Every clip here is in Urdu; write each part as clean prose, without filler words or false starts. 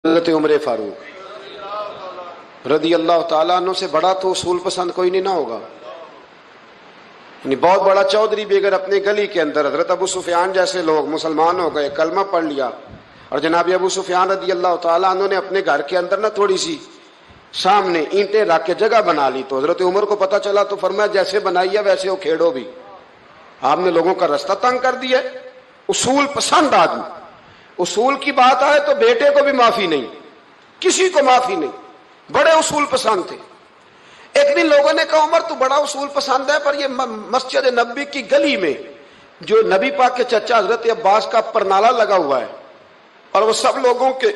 حضرت عمر فاروق رضی اللہ تعالیٰ عنہ سے بڑا تو اصول پسند کوئی نہیں نہ ہوگا. یعنی بہت بڑا چودھری بھی اگر اپنے گلی کے اندر حضرت ابو سفیان جیسے لوگ مسلمان ہو گئے, کلمہ پڑھ لیا, اور جناب ابو سفیان رضی اللہ تعالیٰ عنہ نے اپنے گھر کے اندر نہ تھوڑی سی سامنے اینٹیں رکھ کے جگہ بنا لی, تو حضرت عمر کو پتہ چلا تو فرمایا جیسے بنائی ہے ویسے وہ کھیڑو بھی. آپ نے لوگوں کا رستہ تنگ کر دیا. اصول پسند آدمی, اصول کی بات آئے تو بیٹے کو بھی معافی نہیں, کسی کو معافی نہیں, بڑے اصول پسند تھے. ایک دن لوگوں نے کہا عمر تو بڑا اصول پسند ہے, پر یہ مسجد نبی کی گلی میں جو نبی پاک کے چچا حضرت عباس کا پرنالا لگا ہوا ہے اور وہ سب لوگوں کے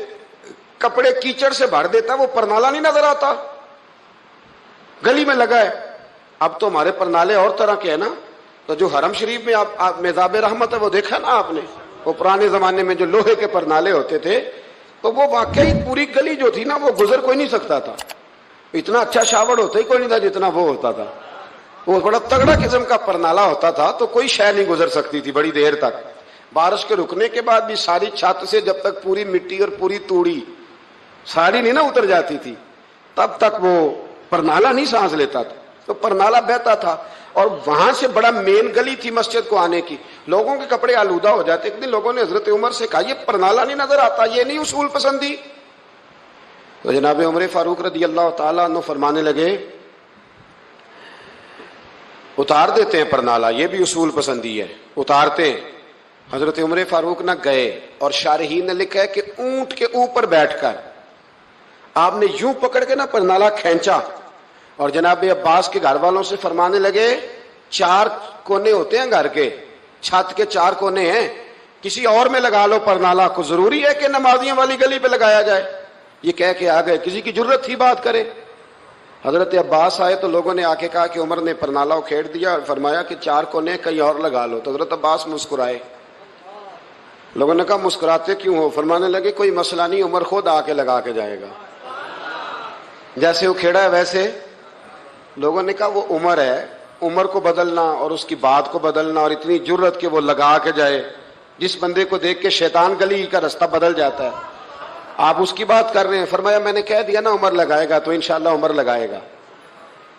کپڑے کیچڑ سے بھر دیتا ہے, وہ پرنالا نہیں نظر آتا, گلی میں لگا ہے. اب تو ہمارے پرنالے اور طرح کے ہیں نا, تو جو حرم شریف میں آپ میزاب رحمت ہے وہ دیکھا نا آپ نے, وہ پرانے زمانے میں جو لوہے کے پرنالے ہوتے تھے, تو وہ واقعی پوری گلی جو تھی نا وہ گزر کوئی نہیں سکتا تھا. اتنا اچھا شاور ہوتا ہی کوئی نہیں تھا جتنا وہ ہوتا تھا. وہ بڑا تگڑا قسم کا پرنالا ہوتا تھا, تو کوئی شے نہیں گزر سکتی تھی بڑی دیر تک. بارش کے رکنے کے بعد بھی ساری چھت سے جب تک پوری مٹی اور پوری توڑی ساری نہیں نہ اتر جاتی تھی تب تک وہ پرنالا نہیں سانس لیتا تھا. تو پرنالا بہتا تھا, اور وہاں سے بڑا مین گلی تھی مسجد کو آنے کی, لوگوں کے کپڑے آلودہ ہو جاتے. ایک دن لوگوں نے حضرت عمر سے کہا یہ پرنالا نہیں نظر آتا, یہ نہیں اصول پسندی. تو جناب عمر فاروق رضی اللہ تعالیٰ عنہ فرمانے لگے اتار دیتے ہیں پرنالا, یہ بھی اصول پسندی ہے, اتارتے ہیں. حضرت عمر فاروق نہ گئے, اور شارحین نے لکھا ہے کہ اونٹ کے اوپر بیٹھ کر آپ نے یوں پکڑ کے نا پرنالا کھینچا, اور جناب عباس کے گھر والوں سے فرمانے لگے 4 کونے ہوتے ہیں گھر کے, چھت کے 4 کونے ہیں, کسی اور میں لگا لو پرنالا, کو ضروری ہے کہ نمازیوں والی گلی پہ لگایا جائے. یہ کہہ کے آ گئے, کسی کی ضرورت تھی بات کرے. حضرت عباس آئے تو لوگوں نے آ کے کہا کہ عمر نے پرنالا کھیڑ دیا, اور فرمایا کہ 4 کونے کہیں اور لگا لو. تو حضرت عباس مسکرائے. لوگوں نے کہا مسکراتے کیوں ہو؟ فرمانے لگے کوئی مسئلہ نہیں, عمر خود آ کے لگا کے جائے گا, جیسے وہ کھیڑا ہے ویسے. لوگوں نے کہا وہ عمر ہے, عمر کو بدلنا اور اس کی بات کو بدلنا, اور اتنی جرت کہ وہ لگا کے جائے, جس بندے کو دیکھ کے شیطان گلی کا رستہ بدل جاتا ہے, آپ اس کی بات کر رہے ہیں. فرمایا میں نے کہہ دیا نا عمر لگائے گا, تو انشاءاللہ عمر لگائے گا.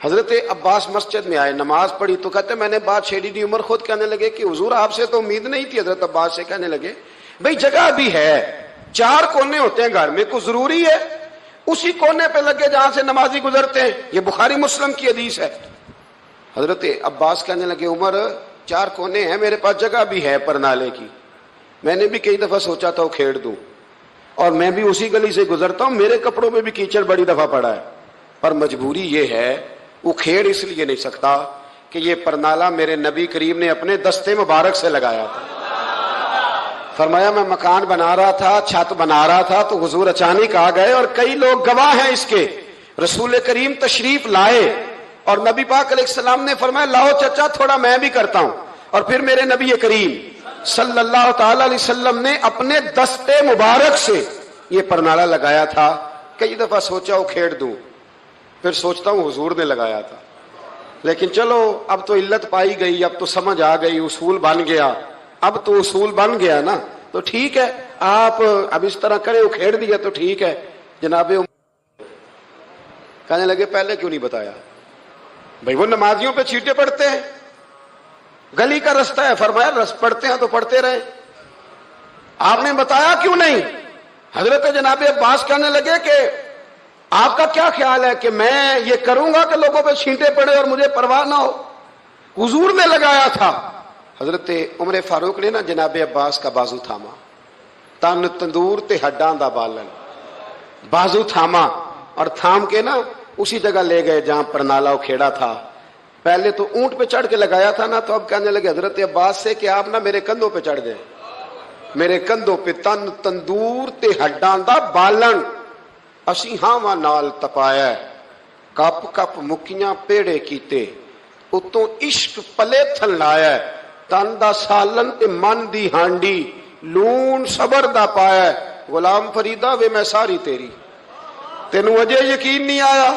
حضرت عباس مسجد میں آئے, نماز پڑھی, تو کہتے میں نے بات چھیڑی دی. عمر خود کہنے لگے کہ حضور آپ سے تو امید نہیں تھی. حضرت عباس سے کہنے لگے بھئی جگہ بھی ہے, 4 کونے ہوتے ہیں گھر میں, کو ضروری ہے اسی کونے پہ لگے جہاں سے نمازی گزرتے ہیں؟ یہ بخاری مسلم کی حدیث ہے. حضرت عباس کہنے لگے عمر 4 کونے ہیں, میرے پاس جگہ بھی ہے پرنالے کی, میں نے بھی کئی دفعہ سوچا تھا وہ کھیڑ دوں, اور میں بھی اسی گلی سے گزرتا ہوں, میرے کپڑوں میں بھی کیچڑ بڑی دفعہ پڑا ہے, پر مجبوری یہ ہے وہ کھیڑ اس لیے نہیں سکتا کہ یہ پرنالا میرے نبی کریم نے اپنے دستے مبارک سے لگایا تھا. فرمایا میں مکان بنا رہا تھا, چھت بنا رہا تھا, تو حضور اچانک آ گئے, اور کئی لوگ گواہ ہیں اس کے. رسول کریم تشریف لائے, اور نبی پاک علیہ السلام نے فرمایا لاؤ چچا تھوڑا میں بھی کرتا ہوں, اور پھر میرے نبی کریم صلی اللہ تعالی علیہ وسلم نے اپنے دستے مبارک سے یہ پرنالا لگایا تھا. کئی دفعہ سوچا وہ کھیڑ دوں, پھر سوچتا ہوں حضور نے لگایا تھا. لیکن چلو اب تو علت پائی گئی, اب تو سمجھ آ گئی, اصول بن گیا. اب تو اصول بن گیا نا, تو ٹھیک ہے, آپ اب اس طرح کرے, وہ کھیڑ دیا تو ٹھیک ہے. جناب کہنے لگے پہلے کیوں نہیں بتایا؟ بھئی وہ نمازیوں پہ چیٹے پڑتے ہیں, گلی کا رستہ ہے. فرمایا رس پڑتے ہیں تو پڑھتے رہے, آپ نے بتایا کیوں نہیں؟ حضرت جناب عباس کہنے لگے کہ آپ کا کیا خیال ہے کہ میں یہ کروں گا کہ لوگوں پہ چھینٹے پڑے اور مجھے پرواہ نہ ہو؟ حضور نے لگایا تھا. حضرت عمر فاروق نے نا جناب عباس کا بازو تھاما, تن تندور تے ہڈاں دا بالن, بازو تھاما, اور تھام کے نا اسی جگہ لے گئے جہاں پرنالا کھیڑا تھا. پہلے تو اونٹ پہ چڑھ کے لگایا تھا نا, تو اب کہنے لگے حضرت عباس سے کہ آپ نا میرے کندھوں پہ چڑھ گئے, میرے کندھوں پہ تن تندور تے ہڈاں دا بالن, اسی ہاواں نال تپایا, کپ کپ مکیاں پیڑے کیتے, اتوں عشق پلے تھن لایا, تن دا سالن تے من دی ہانڈی, لون صبر دا پایا, غلام فریدہ وے میں ساری تیری, تینوں اجے یقین نہیں آیا؟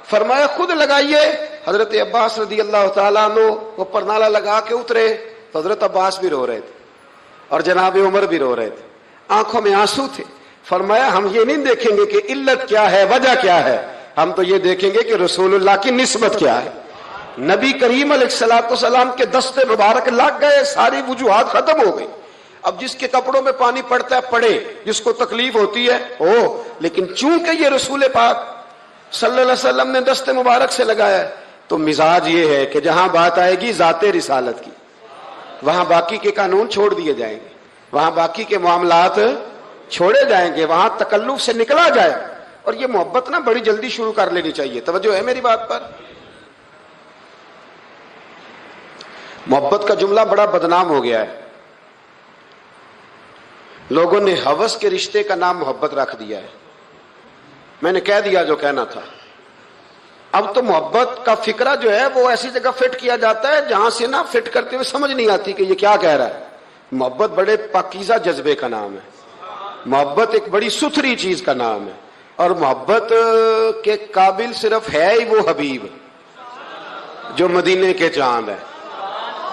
فرمایا خود لگائیے. حضرت عباس رضی اللہ تعالیٰ عنہ وہ پرنالا لگا کے اترے, تو حضرت عباس بھی رو رہے تھے, اور جناب عمر بھی رو رہے تھے, آنکھوں میں آنسو تھے. فرمایا ہم یہ نہیں دیکھیں گے کہ علت کیا ہے، وجہ کیا ہے، ہم تو یہ دیکھیں گے کہ رسول اللہ کی نسبت کیا ہے۔ نبی کریم علیہ الصلوۃ والسلام کے دستے مبارک لگ گئے، ساری وجوہات ختم ہو گئی۔ اب جس کے کپڑوں میں پانی پڑتا ہے پڑے، جس کو تکلیف ہوتی ہے ہو، لیکن چونکہ یہ رسول پاک صلی اللہ علیہ وسلم نے دستے مبارک سے لگایا ہے، تو مزاج یہ ہے کہ جہاں بات آئے گی ذات رسالت کی، وہاں باقی کے قانون چھوڑ دیے جائیں گے، وہاں باقی کے معاملات چھوڑے جائیں گے، وہاں تکلف سے نکلا جائے۔ اور یہ محبت نا بڑی جلدی شروع کر لینی چاہیے، توجہ ہے میری بات پر؟ محبت کا جملہ بڑا بدنام ہو گیا ہے، لوگوں نے ہوس کے رشتے کا نام محبت رکھ دیا ہے۔ میں نے کہہ دیا جو کہنا تھا۔ اب تو محبت کا فکرہ جو ہے وہ ایسی جگہ فٹ کیا جاتا ہے جہاں سے نا فٹ کرتے ہوئے سمجھ نہیں آتی کہ یہ کیا کہہ رہا ہے۔ محبت بڑے پاکیزہ جذبے کا نام ہے، محبت ایک بڑی ستھری چیز کا نام ہے، اور محبت کے قابل صرف ہے ہی وہ حبیب جو مدینے کے چاند ہے۔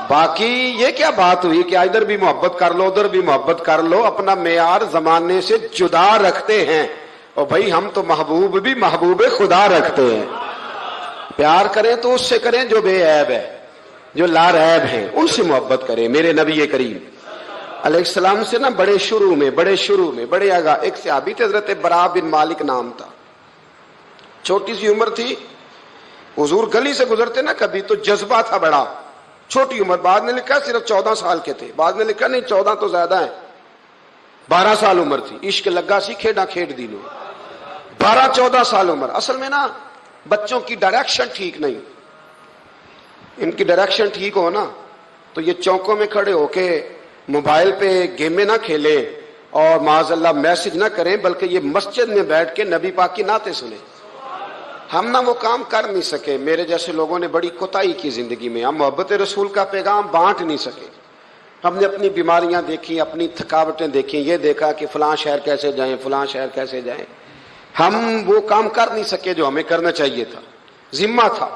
باقی یہ کیا بات ہوئی کہ ادھر بھی محبت کر لو ادھر بھی محبت کر لو، اپنا معیار زمانے سے جدا رکھتے ہیں۔ اور بھائی ہم تو محبوب بھی محبوب خدا رکھتے ہیں، پیار کریں تو اس سے کریں جو بے عیب ہے، جو لا ریب ہیں، ان سے محبت کریں۔ میرے نبی کریم علیہ السلام سے نا بڑے شروع میں بڑے آگاہ ایک صحابی تھے، حضرت برا بن مالک نام تھا، چھوٹی سی عمر تھی، حضور گلی سے گزرتے نا کبھی تو جذبہ تھا بڑا، چھوٹی عمر، بعد نے لکھا صرف 14 سال کے تھے، بعد نے لکھا نہیں 14 تو زیادہ ہے، 12 سال عمر تھی، عشق لگا سی کھیڑا کھیڑ دینو، 12-14 سال عمر۔ اصل میں نا بچوں کی ڈائریکشن ٹھیک نہیں، ان کی ڈائریکشن ٹھیک ہو نا تو یہ چوکوں میں کھڑے ہو کے موبائل پہ گیمیں نہ کھیلیں اور معاذ اللہ میسج نہ کریں، بلکہ یہ مسجد میں بیٹھ کے نبی پاک کی نعتیں سنیں۔ ہم نہ وہ کام کر نہیں سکے، میرے جیسے لوگوں نے بڑی کوتاہی کی زندگی میں، ہم محبت رسول کا پیغام بانٹ نہیں سکے۔ ہم نے اپنی بیماریاں دیکھی، اپنی تھکاوٹیں دیکھی، یہ دیکھا کہ فلاں شہر کیسے جائیں فلاں شہر کیسے جائیں، ہم وہ کام کر نہیں سکے جو ہمیں کرنا چاہیے تھا، ذمہ تھا،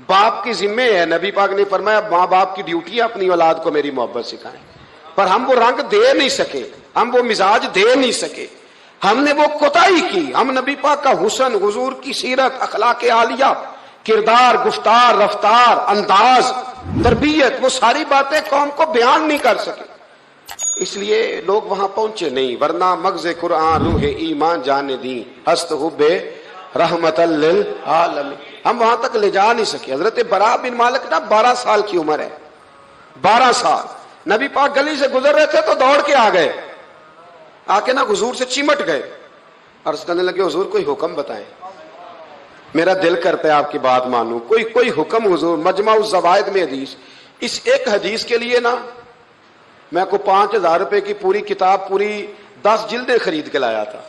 باپ کی ذمہ ہے۔ نبی پاک نے فرمایا ماں باپ کی ڈیوٹی ہے اپنی اولاد کو میری محبت سکھائیں، پر ہم وہ رنگ دے نہیں سکے، ہم وہ مزاج دے نہیں سکے، ہم نے وہ کوتاہی کی۔ ہم نبی پاک کا حسن، حضور کی سیرت، اخلاق عالیہ، کردار، گفتار، رفتار، انداز، تربیت، وہ ساری باتیں قوم کو بیان نہیں کر سکے، اس لیے لوگ وہاں پہنچے نہیں، ورنہ مغز قرآن روح ایمان جان دی ہست حب رحمت للعالمین، ہم وہاں تک لے جا نہیں سکے۔ حضرت برا بن مالک نا 12 سال کی عمر ہے، 12 سال، نبی پاک گلی سے گزر رہے تھے تو دوڑ کے آ گئے، آ کے نا حضور سے چمٹ گئے، عرض کرنے لگے حضور کوئی حکم بتائیں، میرا دل کرتا ہے آپ کی بات مانوں، کوئی حکم حضور۔ مجمع الزوائد میں حدیث، اس ایک حدیث کے لیے نا میں کو 5000 روپے کی پوری کتاب، پوری 10 جلدیں خرید کے لایا تھا،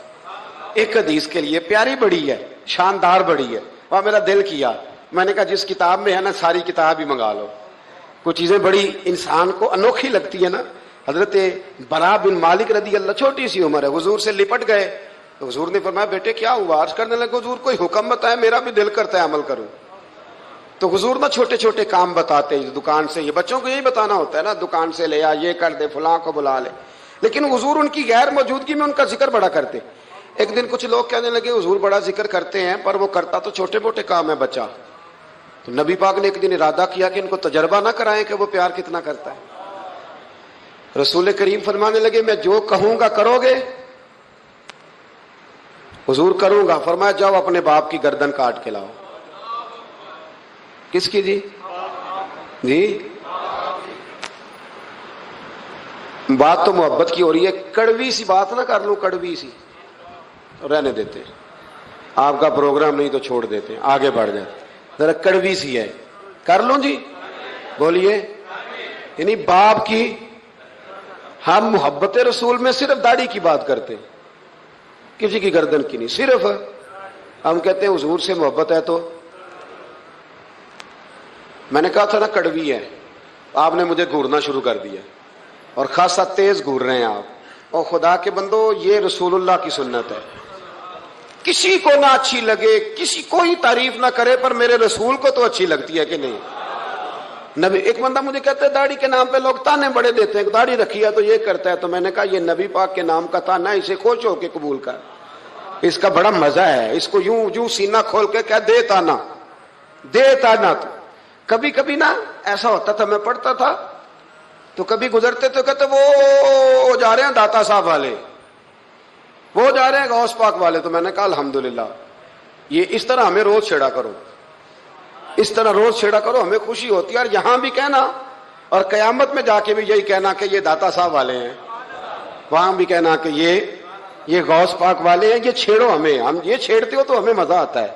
ایک حدیث کے لیے، پیاری بڑی ہے، شاندار بڑی ہے، اور میرا دل کیا، میں نے کہا جس کتاب میں ہے نا ساری کتاب ہی منگا لو، کچھ چیزیں بڑی انسان کو انوکھی لگتی ہے نا۔ حضرت برا بن مالک رضی اللہ، چھوٹی سی عمر ہے، حضور سے لپٹ گئے، تو حضور نے فرمایا بیٹے کیا ہوا؟ عرض کرنے لگے حضور کوئی حکم بتائے، میرا بھی دل کرتا ہے عمل کروں۔ تو حضور نا چھوٹے چھوٹے کام بتاتے ہیں، دکان سے، یہ بچوں کو یہی بتانا ہوتا ہے نا، دکان سے لے آ، یہ کر دے، فلاں کو بلا لے، لیکن حضور ان کی غیر موجودگی میں ان کا ذکر بڑا کرتے۔ ایک دن کچھ لوگ کہنے لگے حضور بڑا ذکر کرتے ہیں پر وہ کرتا تو چھوٹے موٹے کام ہے بچہ، تو نبی پاک نے ایک دن ارادہ کیا کہ ان کو تجربہ نہ کرائیں کہ وہ پیار کتنا کرتا ہے۔ رسول کریم فرمانے لگے میں جو کہوں گا کرو گے؟ حضور کروں گا۔ فرمایا جاؤ اپنے باپ کی گردن کاٹ کے لاؤ۔ کس کی جی؟ بات تو محبت کی ہو رہی ہے، کڑوی سی بات نہ کر لوں، کڑوی سی رہنے دیتے ہیں، آپ کا پروگرام نہیں تو چھوڑ دیتے ہیں، آگے بڑھ جائیں، ذرا کڑوی سی ہے، کر لوں جی، بولیے۔ یعنی باپ کی، ہم محبت رسول میں صرف داڑھی کی بات کرتے ہیں، کسی کی گردن کی نہیں، صرف ہم کہتے ہیں حضور سے محبت ہے تو میں نے کہا تھا نا کڑوی ہے، آپ نے مجھے گھورنا شروع کر دیا اور خاصا تیز گھور رہے ہیں آپ، اور خدا کے بندو یہ رسول اللہ کی سنت ہے، کسی کو نہ اچھی لگے، کسی کوئی تعریف نہ کرے، پر میرے رسول کو تو اچھی لگتی ہے کہ نہیں؟ نبی ایک بندہ مجھے کہتا ہے داڑھی کے نام پہ لوگ تانے بڑے دیتے ہیں، داڑھی رکھی ہے تو یہ کرتا ہے، تو میں نے کہا یہ نبی پاک کے نام کا تانا ہے، اسے خوش ہو کے قبول کر، اس کا بڑا مزہ ہے، اس کو یوں یوں سینہ کھول کے کہہ دے تانا، دے تانا۔ تو کبھی کبھی نا ایسا ہوتا تھا، میں پڑھتا تھا تو کبھی گزرتے تو کہتے وہ جا رہے ہیں داتا صاحب والے، وہ جا رہے ہیں غوث پاک والے، تو میں نے کہا الحمدللہ، یہ اس طرح ہمیں روز چھیڑا کرو، اس طرح روز چھیڑا کرو، ہمیں خوشی ہوتی ہے، اور یہاں بھی کہنا اور قیامت میں جا کے بھی یہی کہنا کہ یہ داتا صاحب والے ہیں، وہاں بھی کہنا کہ یہ غوث پاک والے ہیں، یہ چھیڑو ہمیں، ہم یہ چھیڑتے ہو تو ہمیں مزہ آتا ہے،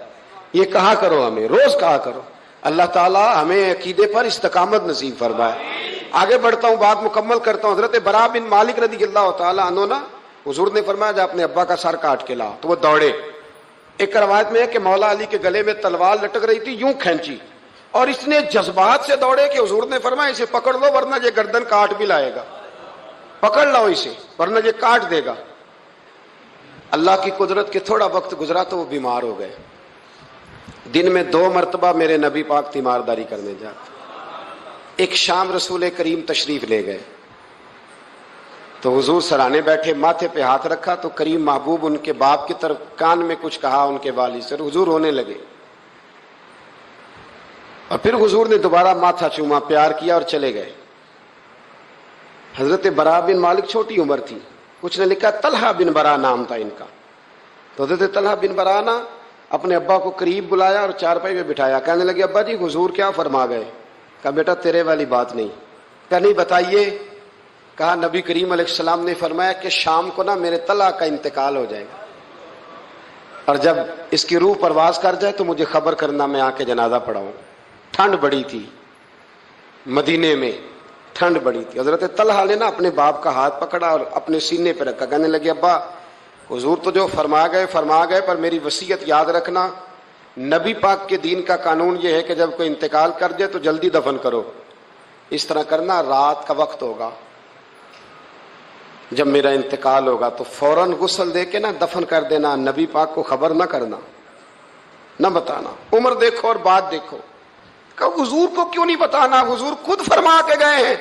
یہ کہا کرو، ہمیں روز کہا کرو۔ اللہ تعالی ہمیں عقیدے پر استقامت نصیب فرمائے۔ آگے بڑھتا ہوں، بات مکمل کرتا ہوں۔ حضرت براء بن مالک رضی اللہ تعالی عنہ نا، حضور نے فرمایا جب اپنے ابا کا سر کاٹ کے لا، تو وہ دوڑے۔ ایک روایت میں ہے کہ مولا علی کے گلے میں تلوار لٹک رہی تھی، یوں کھینچی، اور اس نے جذبات سے دوڑے کہ حضور نے فرمایا اسے پکڑ لو ورنہ یہ گردن کاٹ بھی لائے گا، پکڑ لو اسے ورنہ یہ کاٹ دے گا۔ اللہ کی قدرت کے تھوڑا وقت گزرا تو وہ بیمار ہو گئے۔ دن میں 2 مرتبہ میرے نبی پاک تیمارداری کرنے جاتے۔ ایک شام رسول کریم تشریف لے گئے تو حضور سرانے بیٹھے، ماتھے پہ ہاتھ رکھا تو کریم محبوب ان کے باپ کی طرف کان میں کچھ کہا ان کے والد سے، حضور رونے لگے، اور پھر حضور نے دوبارہ ماتھا چوما، پیار کیا اور چلے گئے۔ حضرت براء بن مالک چھوٹی عمر تھی، کچھ نے لکھا طلحہ بن براء نام تھا ان کا، تو حضرت طلحہ بن براء نا اپنے ابا کو قریب بلایا اور چارپائی پہ بٹھایا، کہنے لگے ابا جی حضور کیا فرما گئے؟ کہا بیٹا تیرے والی بات نہیں۔ کہا نہیں بتائیے۔ کہا نبی کریم علیہ السلام نے فرمایا کہ شام کو نا میرے طلحہ کا انتقال ہو جائے گا، اور جب اس کی روح پرواز کر جائے تو مجھے خبر کرنا، میں آ کے جنازہ پڑھاؤں۔ ٹھنڈ بڑی تھی، مدینے میں ٹھنڈ بڑی تھی۔ حضرت طلحہ نے نا اپنے باپ کا ہاتھ پکڑا اور اپنے سینے پہ رکھا، کہنے لگے ابا حضور تو جو فرما گئے، پر میری وصیت یاد رکھنا، نبی پاک کے دین کا قانون یہ ہے کہ جب کوئی انتقال کر جائے تو جلدی دفن کرو، اس طرح کرنا رات کا وقت ہوگا، جب میرا انتقال ہوگا تو فوراً غسل دے کے نا دفن کر دینا، نبی پاک کو خبر نہ کرنا، نہ بتانا۔ عمر دیکھو اور بات دیکھو، کہ حضور کو کیوں نہیں بتانا، حضور خود فرما کے گئے ہیں۔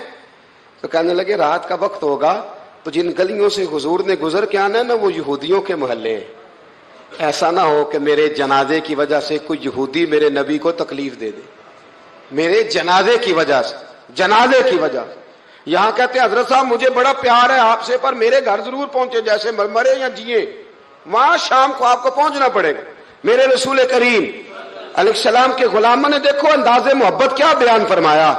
تو کہنے لگے رات کا وقت ہوگا تو جن گلیوں سے حضور نے گزر کے آنا ہے نا وہ یہودیوں کے محلے ہیں، ایسا نہ ہو کہ میرے جنازے کی وجہ سے کوئی یہودی میرے نبی کو تکلیف دے دے، میرے جنازے کی وجہ سے، جنازے کی وجہ سے۔ یہاں کہتے ہیں حضرت صاحب مجھے بڑا پیار ہے آپ سے، پر میرے گھر ضرور پہنچے، جیسے مرے یا جیے، وہاں شام کو آپ کو پہنچنا پڑے گا۔ میرے رسول کریم علیہ السلام کے غلاموں نے دیکھو انداز محبت کیا بیان فرمایا،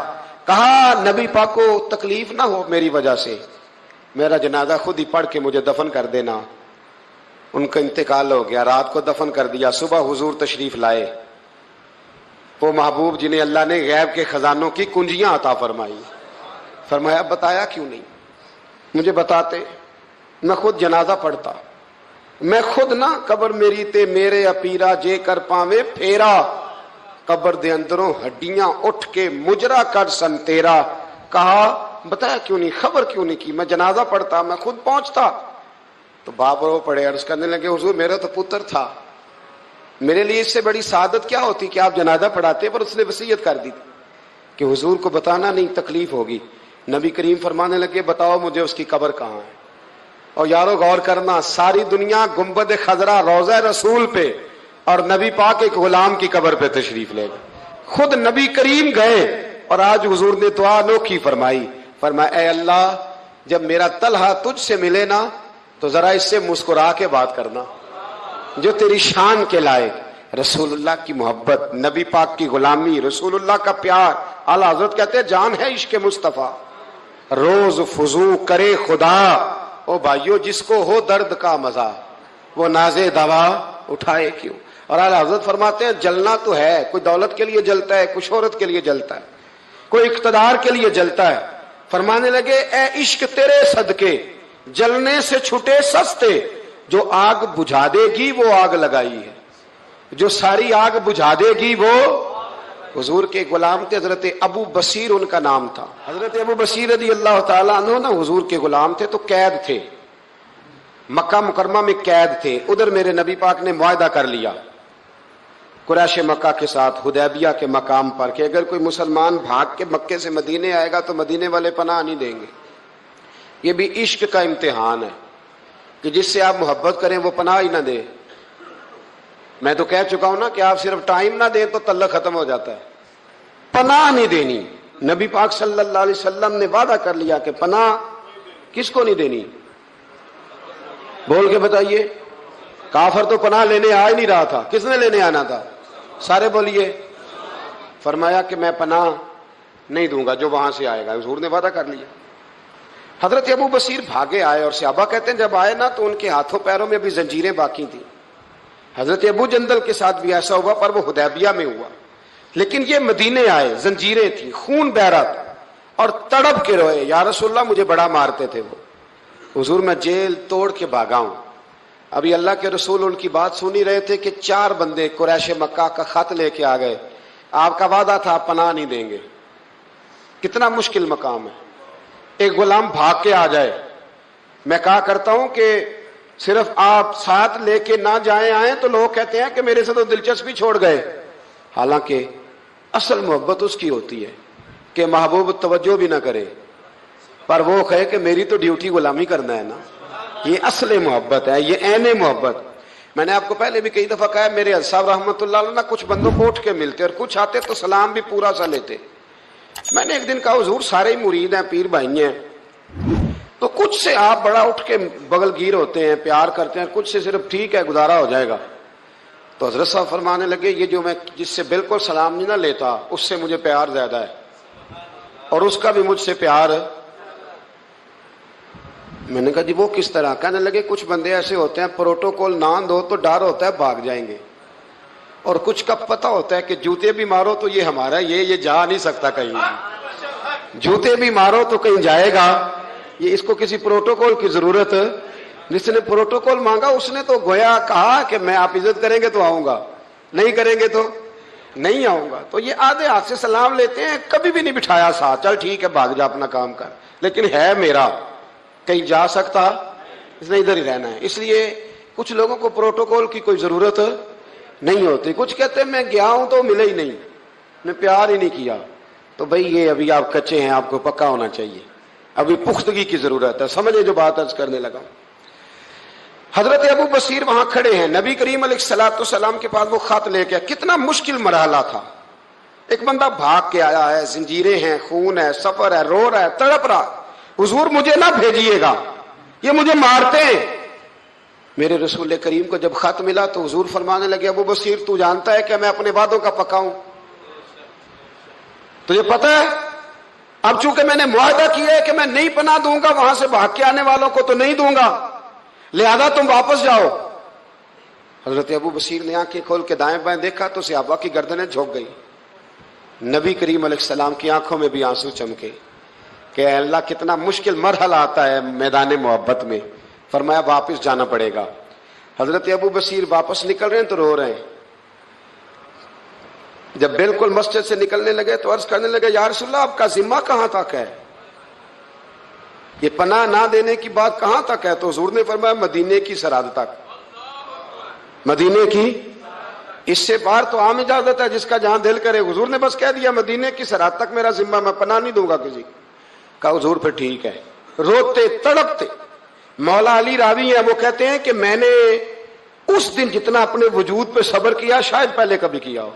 کہا نبی پاک کو تکلیف نہ ہو میری وجہ سے، میرا جنازہ خود ہی پڑھ کے مجھے دفن کر دینا۔ ان کا انتقال ہو گیا، رات کو دفن کر دیا، صبح حضور تشریف لائے، وہ محبوب جنہیں اللہ نے غیب کے خزانوں کی کنجیاں عطا فرمائی۔ فرمایا بتایا کیوں نہیں، مجھے بتاتے، میں خود جنازہ پڑھتا، میں خود نہ قبر میری تے میرے اپیرا جے کر پاویں پھیرا، قبر دے اندروں ہڈیاں اٹھ کے مجرا کر سن تیرا۔ کہا بتایا کیوں نہیں، خبر کیوں نہیں کی، میں جنازہ پڑھتا، میں خود پہنچتا۔ تو باپ رو پڑے، عرض کرنے لگے حضور میرا تو پتر تھا، میرے لیے اس سے بڑی سعادت کیا ہوتی کہ آپ جنازہ پڑھاتے، پر اس نے وصیت کر دی تھی کہ حضور کو بتانا نہیں، تکلیف ہوگی۔ نبی کریم فرمانے لگے بتاؤ مجھے اس کی قبر کہاں ہے۔ اور یارو غور کرنا، ساری دنیا گنبد خضرا روضہ رسول پہ اور نبی پاک ایک غلام کی قبر پہ تشریف لے گئے، خود نبی کریم گئے، اور آج حضور نے دعا انوکھی فرمائی، فرمایا اے اللہ جب میرا طلحہ تجھ سے ملے نا تو ذرا اس سے مسکرا کے بات کرنا جو تیری شان کے لائق۔ رسول اللہ کی محبت، نبی پاک کی غلامی، رسول اللہ کا پیار۔ اعلیٰ حضرت کہتے ہیں جان ہے عشق مصطفیٰ، روز فضو کرے خدا، او بھائیو جس کو ہو درد کا مزہ وہ نازے دوا اٹھائے کیوں۔ اور اعلیٰ حضرت فرماتے ہیں جلنا تو ہے، کوئی دولت کے لیے جلتا ہے، کوئی شہرت کے لیے جلتا ہے، کوئی اقتدار کے لیے جلتا ہے۔ فرمانے لگے اے عشق تیرے صدقے جلنے سے چھٹے سستے، جو آگ بجھا دے گی وہ آگ لگائی ہے، جو ساری آگ بجھا دے گی وہ۔ حضور کے غلام تھے حضرت ابو بصیر ان کا نام تھا۔ حضرت ابو بصیر رضی اللہ تعالیٰ عنہ نا حضور کے غلام تھے تو قید تھے، مکہ مکرمہ میں قید تھے۔ ادھر میرے نبی پاک نے معاہدہ کر لیا، قریش مکہ کے ساتھ حدیبیہ کے مقام پر کہ اگر کوئی مسلمان بھاگ کے مکے سے مدینے آئے گا تو مدینے والے پناہ نہیں دیں گے. یہ بھی عشق کا امتحان ہے کہ جس سے آپ محبت کریں وہ پناہ ہی نہ دے. میں تو کہہ چکا ہوں نا کہ آپ صرف ٹائم نہ دیں تو تعلق ختم ہو جاتا ہے. پناہ نہیں دینی. نبی پاک صلی اللہ علیہ وسلم نے وعدہ کر لیا کہ پناہ کس کو نہیں دینی؟ بول کے بتائیے. کافر تو پناہ لینے آ ہی نہیں رہا تھا. کس نے لینے آنا تھا؟ سارے بولیے. فرمایا کہ میں پناہ نہیں دوں گا جو وہاں سے آئے گا. حضور نے وعدہ کر لیا. حضرت ابو بصیر بھاگے آئے اور صحابہ کہتے ہیں جب آئے نا تو ان کے ہاتھوں پیروں میں ابھی زنجیریں باقی تھیں. حضرت ابو جندل کے ساتھ بھی ایسا ہوا پر وہ حدیبیہ میں ہوا. لیکن یہ مدینے آئے, زنجیریں تھیں, خون بہ رہا تھا اور تڑپ کے روئے, یا رسول اللہ مجھے بڑا مارتے تھے وہ. حضور میں جیل توڑ کے بھاگا ہوں. ابھی اللہ کے رسول ان کی بات سن ہی رہے تھے کہ 4 بندے قریش مکہ کا خط لے کے آ گئے. آپ کا وعدہ تھا آپ پناہ نہیں دیں گے. کتنا مشکل مقام ہے. ایک غلام بھاگ کے آ جائے. میں کہا کرتا ہوں کہ صرف آپ ساتھ لے کے نہ جائیں آئیں تو لوگ کہتے ہیں کہ میرے سے تو دلچسپی چھوڑ گئے. حالانکہ اصل محبت اس کی ہوتی ہے کہ محبوب توجہ بھی نہ کرے پر وہ کہے کہ میری تو ڈیوٹی غلامی کرنا ہے نا. یہ اصل محبت ہے, یہ عین محبت. میں نے آپ کو پہلے بھی کئی دفعہ کہا ہے, میرے صاحب رحمۃ اللہ علیہ کچھ بندوں کو اٹھ کے ملتے اور کچھ آتے تو سلام بھی پورا سا لیتے. میں نے ایک دن کہا حضور سارے ہی مرید ہیں, پیر بھائی ہیں, تو کچھ سے آپ بڑا اٹھ کے بغل گیر ہوتے ہیں, پیار کرتے ہیں, کچھ سے صرف ٹھیک ہے گزارا ہو جائے گا. تو حضرت صاحب فرمانے لگے یہ جو میں جس سے بالکل سلام نہیں نہ لیتا اس سے مجھے پیار زیادہ ہے اور اس کا بھی مجھ سے پیار ہے. میں نے کہا جی وہ کس طرح؟ کہنے لگے کچھ بندے ایسے ہوتے ہیں پروٹوکول نہ دو تو ڈر ہوتا ہے بھاگ جائیں گے, اور کچھ کا پتہ ہوتا ہے کہ جوتے بھی مارو تو یہ ہمارا یہ جا نہیں سکتا کہیں, جوتے بھی مارو تو کہیں جائے گا, یہ اس کو کسی پروٹوکول کی ضرورت. جس نے پروٹوکول مانگا اس نے تو گویا کہا کہ میں آپ عزت کریں گے تو آؤں گا, نہیں کریں گے تو نہیں آؤں گا. تو یہ آدھے ہاتھ سے سلام لیتے ہیں, کبھی بھی نہیں بٹھایا ساتھ, چل ٹھیک ہے بھاگ جا اپنا کام کر, لیکن ہے میرا, کہیں جا سکتا, اس نے ادھر ہی رہنا ہے. اس لیے کچھ لوگوں کو پروٹوکول کی کوئی ضرورت نہیں ہوتی. کچھ کہتے ہیں میں گیا ہوں تو ملے ہی نہیں, میں پیار ہی نہیں کیا. تو بھئی یہ ابھی آپ کچے ہیں, آپ کو پکا ہونا چاہیے, ابھی پختگی کی ضرورت ہے. سمجھے جو بات عرض کرنے لگا. حضرت ابو بصیر وہاں کھڑے ہیں, نبی کریم علیہ الصلوۃ والسلام کے پاس وہ خط لے کے. کتنا مشکل مرحلہ تھا. ایک بندہ بھاگ کے آیا ہے, زنجیریں ہیں, خون ہے, سفر ہے, رو رہا ہے, تڑپ رہا. حضور مجھے نہ بھیجیے گا, یہ مجھے مارتے ہیں. میرے رسول کریم کو جب خط ملا تو حضور فرمانے لگے ابو بصیر تو جانتا ہے کہ میں اپنے وعدوں کا پکا ہوں, تجھے پتہ ہے اب چونکہ میں نے معاہدہ کیا ہے کہ میں نہیں پناہ دوں گا وہاں سے بھاگ کے آنے والوں کو تو نہیں دوں گا, لہذا تم واپس جاؤ. حضرت ابو بصیر نے آنکھیں کھول کے دائیں بائیں دیکھا تو صحابہ کی گردنیں جھک گئی. نبی کریم علیہ السلام کی آنکھوں میں بھی آنسو چمکے کہ اے اللہ کتنا مشکل مرحلہ آتا ہے میدان محبت میں. فرمایا واپس جانا پڑے گا. حضرت ابو بصیر واپس نکل رہے ہیں تو رو رہے ہیں. جب بالکل مسجد سے نکلنے لگے تو عرض کرنے لگے یا رسول اللہ آپ کا ذمہ کہاں تک ہے, یہ پناہ نہ دینے کی بات کہاں تک ہے؟ تو حضور نے فرمایا مدینے کی سرحد تک, مدینے کی, اس سے باہر تو عام اجازت ہے جس کا جہاں دل کرے. حضور نے بس کہہ دیا مدینے کی سرحد تک میرا ذمہ, میں پناہ نہیں دوں گا کسی. کہا حضور پھر ٹھیک ہے. روتے تڑپتے. مولا علی راوی ہیں, وہ کہتے ہیں کہ میں نے اس دن جتنا اپنے وجود پہ صبر کیا شاید پہلے کبھی کیا ہو.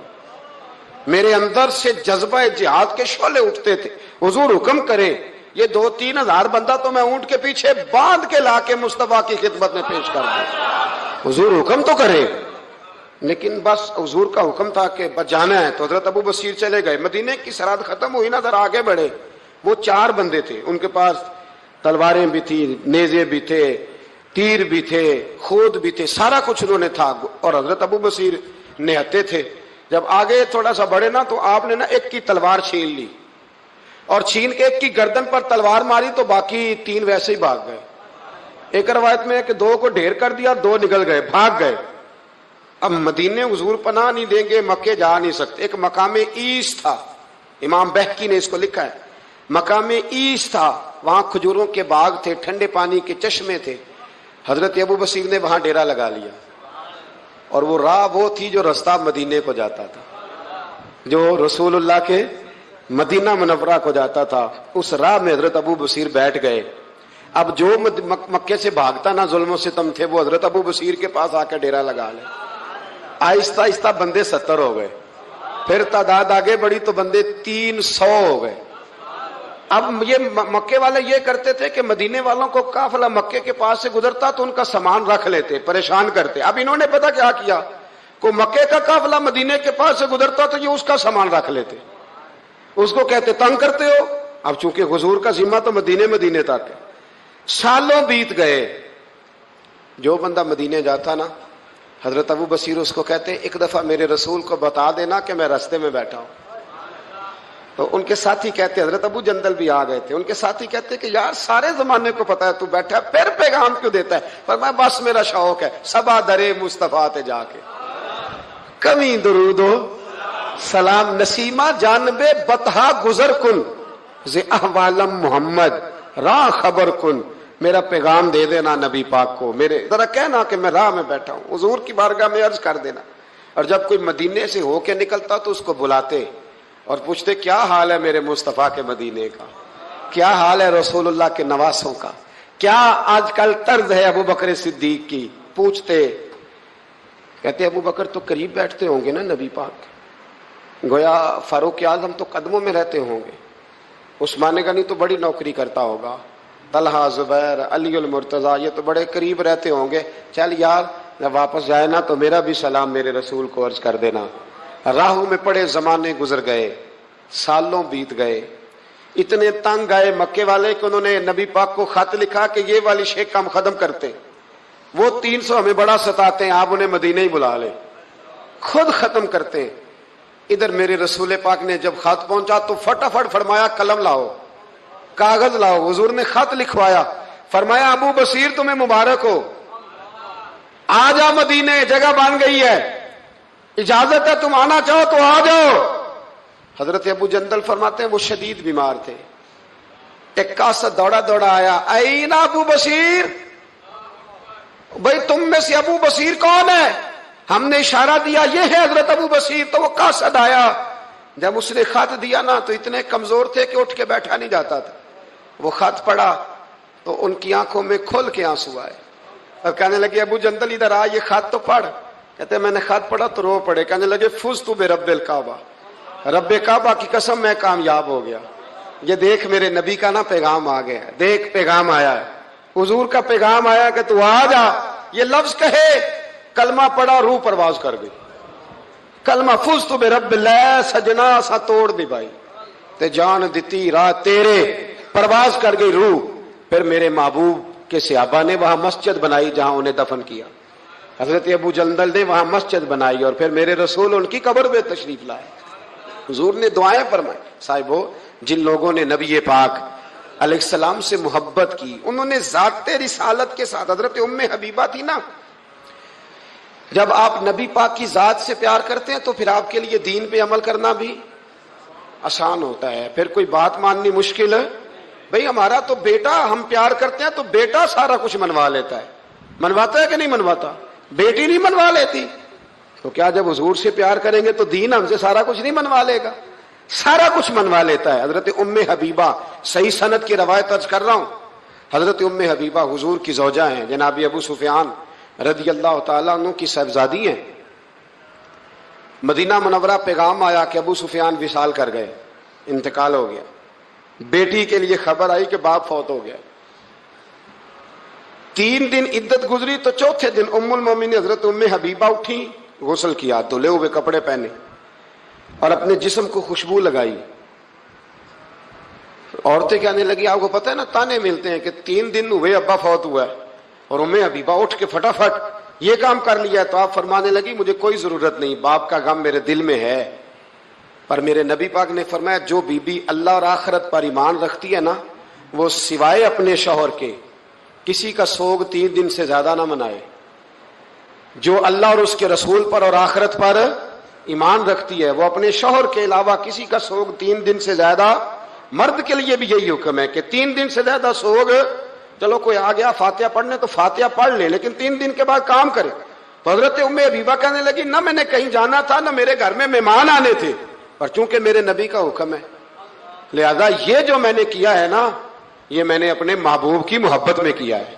میرے اندر سے جذبہ جہاد کے شعلے اٹھتے تھے. حضور حکم کرے یہ 2-3 ہزار بندہ تو میں اونٹ کے پیچھے باندھ کے لا کے مصطفیٰ کی خدمت میں پیش کر دوں. حضور حکم تو کرے, لیکن بس حضور کا حکم تھا کہ بس جانا ہے. تو حضرت ابو بصیر چلے گئے. مدینے کی سرحد ختم ہوئی نا, ذرا آگے بڑھے. وہ 4 بندے تھے, ان کے پاس تلواریں بھی تھی, نیزے بھی تھے, تیر بھی تھے, خود بھی تھے, سارا کچھ انہوں نے تھا. اور حضرت ابو بصیر نہتے تھے. جب آگے تھوڑا سا بڑھے نا تو آپ نے نا ایک کی تلوار چھین لی اور چھین کے ایک کی گردن پر تلوار ماری تو باقی 3 ویسے ہی بھاگ گئے. ایک روایت میں ہے کہ 2 کو ڈھیر کر دیا, 2 نکل گئے, بھاگ گئے. اب مدینے حضور پناہ نہیں دیں گے, مکے جا نہیں سکتے. ایک مقام ایس تھا, امام بہقی نے اس کو لکھا ہے, مقام ایس تھا, وہاں کھجوروں کے باغ تھے, ٹھنڈے پانی کے چشمے تھے. حضرت ابو بصیر نے وہاں ڈیرا لگا لیا اور وہ راہ وہ تھی جو رستہ مدینے کو جاتا تھا، جو رسول اللہ کے مدینہ منورہ کو جاتا تھا، اس راہ میں حضرت ابو بصیر بیٹھ گئے۔ اب جو مکے سے بھاگتا نہ ظلم و ستم تھے، وہ حضرت ابو بصیر کے پاس آ کے ڈیرا لگا لے۔ آہستہ آہستہ بندے 70 ہو گئے، پھر تعداد آگے بڑھی تو بندے 300 ہو گئے۔ اب یہ مکے والے یہ کرتے تھے کہ مدینے والوں کو قافلہ مکے کے پاس سے گزرتا تو ان کا سامان رکھ لیتے، پریشان کرتے۔ اب انہوں نے پتہ کیا کیا، کو مکے کا قافلہ مدینے کے پاس سے گزرتا تو یہ اس کا سامان رکھ لیتے، اس کو کہتے تنگ کرتے ہو۔ اب چونکہ حضور کا ذمہ تو مدینے تک ہے۔ سالوں بیت گئے، جو بندہ مدینے جاتا نا، حضرت ابو بصیر اس کو کہتے ایک دفعہ میرے رسول کو بتا دینا کہ میں راستے میں بیٹھا ہوں۔ تو ان کے ساتھی کہتے، حضرت ابو جندل بھی آ گئے تھے، ان کے ساتھی کہتے کہ یار سارے زمانے کو پتا ہے تو بیٹھا ہے، پھر پیغام کیوں دیتا ہے؟ پر میں بس میرا شوق ہے، صبا درے مصطفیٰ تے جا کے کمی درود و سلام نسیمہ جانبے بطحا گزر کن ز احوالم محمد راہ خبر کن، میرا پیغام دے دینا نبی پاک کو، میرے ذرا کہنا کہ میں راہ میں بیٹھا ہوں، حضور کی بارگاہ میں عرض کر دینا۔ اور جب کوئی مدینے سے ہو کے نکلتا تو اس کو بلاتے اور پوچھتے کیا حال ہے میرے مصطفیٰ کے مدینے کا، کیا حال ہے رسول اللہ کے نواسوں کا، کیا آج کل طرز ہے ابو بکر صدیق کی، پوچھتے۔ کہتے ابو بکر تو قریب بیٹھتے ہوں گے نا نبی پاک، گویا فاروق اعظم تو قدموں میں رہتے ہوں گے، عثمان غنی تو بڑی نوکری کرتا ہوگا، طلحہ زبیر علی المرتضیٰ یہ تو بڑے قریب رہتے ہوں گے، چل یار جب واپس جائے نا تو میرا بھی سلام میرے رسول کو عرض کر دینا۔ راہوں میں پڑے زمانے گزر گئے، سالوں بیت گئے، اتنے تنگ آئے مکے والے کہ انہوں نے نبی پاک کو خط لکھا کہ یہ والی شیخ کام ختم کرتے، وہ 300 ہمیں بڑا ستاتے ہیں، آپ انہیں مدینے ہی بلا لیں، خود ختم کرتے ہیں۔ ادھر میرے رسول پاک نے جب خط پہنچا تو فٹافٹ فرمایا قلم لاؤ، کاغذ لاؤ۔ حضور نے خط لکھوایا، فرمایا ابو بصیر تمہیں مبارک ہو، آ جا مدینے، جگہ بن گئی ہے، اجازت ہے تم آنا چاہو تو آ جاؤ۔ حضرت ابو جندل فرماتے ہیں وہ شدید بیمار تھے، ایک قاصد دوڑا دوڑا آیا، اینا ابو بصیر، بھائی تم میں سے ابو بصیر کون ہے؟ ہم نے اشارہ دیا یہ ہے حضرت ابو بصیر۔ تو وہ قاصد آیا، جب اس نے خط دیا نا تو اتنے کمزور تھے کہ اٹھ کے بیٹھا نہیں جاتا تھا۔ وہ خط پڑھا تو ان کی آنکھوں میں کھل کے آنسو آئے اور کہنے لگے ابو جندل ادھر آ، یہ خط تو پڑھ۔ کہتے میں نے خط پڑھا تو رو پڑے، کہنے لگے فزت برب الکعبہ، رب کعبہ کی قسم میں کامیاب ہو گیا۔ یہ دیکھ میرے نبی کا نا پیغام آ گیا، دیکھ پیغام آیا ہے، حضور کا پیغام آیا کہ تو آ جا۔ یہ لفظ کہے، کلمہ پڑھا، روح پرواز کر گئی۔ کلمہ فزت برب اللہ، سجنا سا توڑ دی بھائی تے جان دیتی راہ تیرے، پرواز کر گئی روح۔ پھر میرے محبوب کے صحابہ نے وہاں مسجد بنائی جہاں انہیں دفن کیا، حضرت ابو جندل نے وہاں مسجد بنائی، اور پھر میرے رسول ان کی قبر پہ تشریف لائے۔ حضور نے دعائیں فرمائی۔ صاحبو، جن لوگوں نے نبی پاک علیہ السلام سے محبت کی، انہوں نے ذات رسالت کے ساتھ، حضرت ام حبیبہ تھی نا، جب آپ نبی پاک کی ذات سے پیار کرتے ہیں تو پھر آپ کے لیے دین پہ عمل کرنا بھی آسان ہوتا ہے، پھر کوئی بات ماننی مشکل ہے۔ بھئی ہمارا تو بیٹا، ہم پیار کرتے ہیں تو بیٹا سارا کچھ منوا لیتا ہے، منواتا ہے کہ نہیں منواتا؟ بیٹی نہیں منوا لیتی، تو کیا جب حضور سے پیار کریں گے تو دین ہم سے سارا کچھ نہیں منوا لے گا؟ سارا کچھ منوا لیتا ہے۔ حضرت ام حبیبہ، صحیح سند کی روایت عرض کر رہا ہوں، حضرت ام حبیبہ حضور کی زوجہ ہیں، جناب ابو سفیان رضی اللہ تعالیٰ عنہ کی صاحبزادی ہیں۔ مدینہ منورہ پیغام آیا کہ ابو سفیان وصال کر گئے، انتقال ہو گیا۔ بیٹی کے لیے خبر آئی کہ باپ فوت ہو گیا۔ 3 دن عدت گزری تو چوتھے دن ام المومنین حضرت ام حبیبہ اٹھی، غسل کیا، دھلے ہوئے کپڑے پہنے اور اپنے جسم کو خوشبو لگائی۔ عورتیں کہنے لگی آپ کو پتہ ہے نا، تانے ملتے ہیں کہ 3 دن ہوئے ابا فوت ہوا ہے، اور ام حبیبہ اٹھ کے فٹافٹ یہ کام کر لیا۔ تو آپ فرمانے لگی مجھے کوئی ضرورت نہیں، باپ کا غم میرے دل میں ہے، پر میرے نبی پاک نے فرمایا جو بی بی اللہ اور آخرت پر ایمان رکھتی ہے نا، وہ سوائے اپنے شوہر کے کسی کا سوگ 3 دن سے زیادہ نہ منائے۔ جو اللہ اور اس کے رسول پر اور آخرت پر ایمان رکھتی ہے وہ اپنے شوہر کے علاوہ کسی کا سوگ 3 دن سے زیادہ، مرد کے لیے بھی یہی حکم ہے کہ 3 دن سے زیادہ سوگ، چلو کوئی آ گیا فاتحہ پڑھنے تو فاتحہ پڑھ لے، لیکن 3 دن کے بعد کام کرے۔ تو حضرت ام حبیبہ کہنے لگی نہ میں نے کہیں جانا تھا نہ میرے گھر میں مہمان آنے تھے، پر چونکہ میرے نبی کا حکم ہے لہذا یہ جو میں نے کیا ہے نا یہ میں نے اپنے محبوب کی محبت میں کیا ہے۔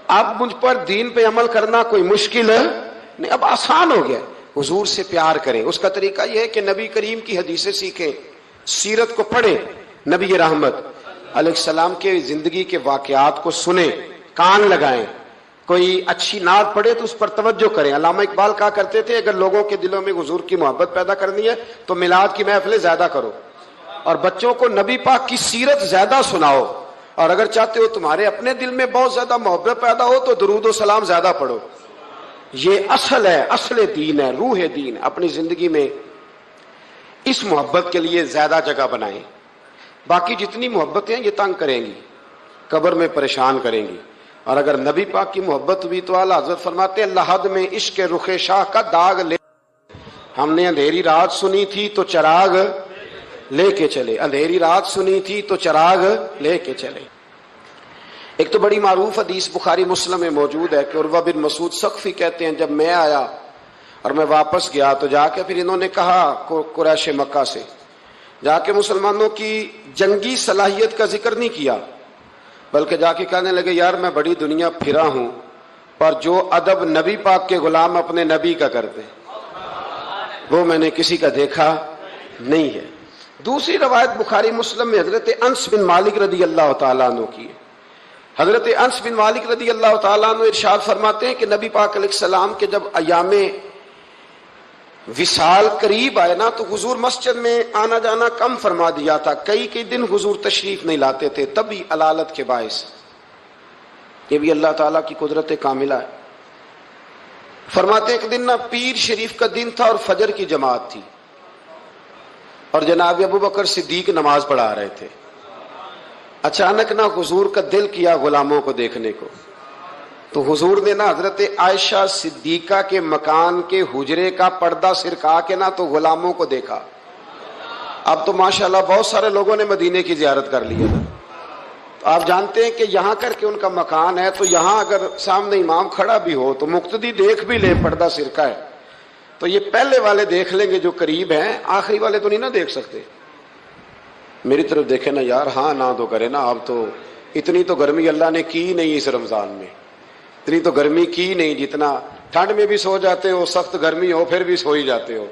اب مجھ پر دین پہ عمل کرنا کوئی مشکل ہے نہیں، اب آسان ہو گیا۔ حضور سے پیار کریں، اس کا طریقہ یہ ہے کہ نبی کریم کی حدیثیں سیکھیں، سیرت کو پڑھیں، نبی رحمت علیہ السلام کے زندگی کے واقعات کو سنیں، کان لگائیں، کوئی اچھی نعت پڑھے تو اس پر توجہ کریں۔ علامہ اقبال کہا کرتے تھے اگر لوگوں کے دلوں میں حضور کی محبت پیدا کرنی ہے تو میلاد کی محفلیں زیادہ کرو اور بچوں کو نبی پاک کی سیرت زیادہ سناؤ، اور اگر چاہتے ہو تمہارے اپنے دل میں بہت زیادہ محبت پیدا ہو تو درود و سلام زیادہ پڑھو۔ یہ اصل ہے، اصل دین ہے، روح دین۔ اپنی زندگی میں اس محبت کے لیے زیادہ جگہ بنائیں۔ باقی جتنی محبتیں یہ تنگ کریں گی، قبر میں پریشان کریں گی، اور اگر نبی پاک کی محبت ہوئی تو اعلیٰ حضرت فرماتے ہیں اللہ حد میں عشق رخ شاہ کا داغ لے، ہم نے اندھیری رات سنی تھی تو چراغ لے کے چلے، اندھیری رات سنی تھی تو چراغ لے کے چلے۔ ایک تو بڑی معروف حدیث بخاری مسلم میں موجود ہے کہ عروہ بن مسعود ثقفی کہتے ہیں جب میں آیا اور میں واپس گیا تو جا کے پھر انہوں نے کہا قریش مکہ سے جا کے مسلمانوں کی جنگی صلاحیت کا ذکر نہیں کیا، بلکہ جا کے کہنے لگے یار میں بڑی دنیا پھرا ہوں پر جو ادب نبی پاک کے غلام اپنے نبی کا کرتے وہ میں نے کسی کا دیکھا نہیں ہے۔ دوسری روایت بخاری مسلم میں حضرت انس بن مالک رضی اللہ تعالیٰ عنہ کی ہے۔ حضرت انس بن مالک رضی اللہ تعالیٰ عنہ ارشاد فرماتے ہیں کہ نبی پاک علیہ السلام کے جب ایام وصال قریب آئے نا تو حضور مسجد میں آنا جانا کم فرما دیا تھا، کئی دن حضور تشریف نہیں لاتے تھے، تبھی علالت کے باعث۔ یہ بھی اللہ تعالیٰ کی قدرت کاملہ ہے۔ فرماتے ہیں ایک دن نا پیر شریف کا دن تھا اور فجر کی جماعت تھی اور جناب ابو بکر صدیق نماز پڑھا رہے تھے۔ اچانک نہ حضور کا دل کیا غلاموں کو دیکھنے کو، تو حضور نے نا حضرت عائشہ صدیقہ کے مکان کے حجرے کا پردہ سرکا کے نا تو غلاموں کو دیکھا۔ اب تو ماشاءاللہ بہت سارے لوگوں نے مدینے کی زیارت کر لی ہے نا، تو آپ جانتے ہیں کہ یہاں کر کے ان کا مکان ہے تو یہاں اگر سامنے امام کھڑا بھی ہو تو مقتدی دیکھ بھی لے پردہ سرکا ہے، تو یہ پہلے والے دیکھ لیں گے جو قریب ہیں، آخری والے تو نہیں نہ دیکھ سکتے۔ میری طرف دیکھے نا یار، ہاں نہ تو کرے نا، اب تو اتنی تو گرمی اللہ نے کی نہیں اس رمضان میں، اتنی تو گرمی کی نہیں، جتنا ٹھنڈ میں بھی سو جاتے ہو، سخت گرمی ہو پھر بھی سو ہی جاتے ہو۔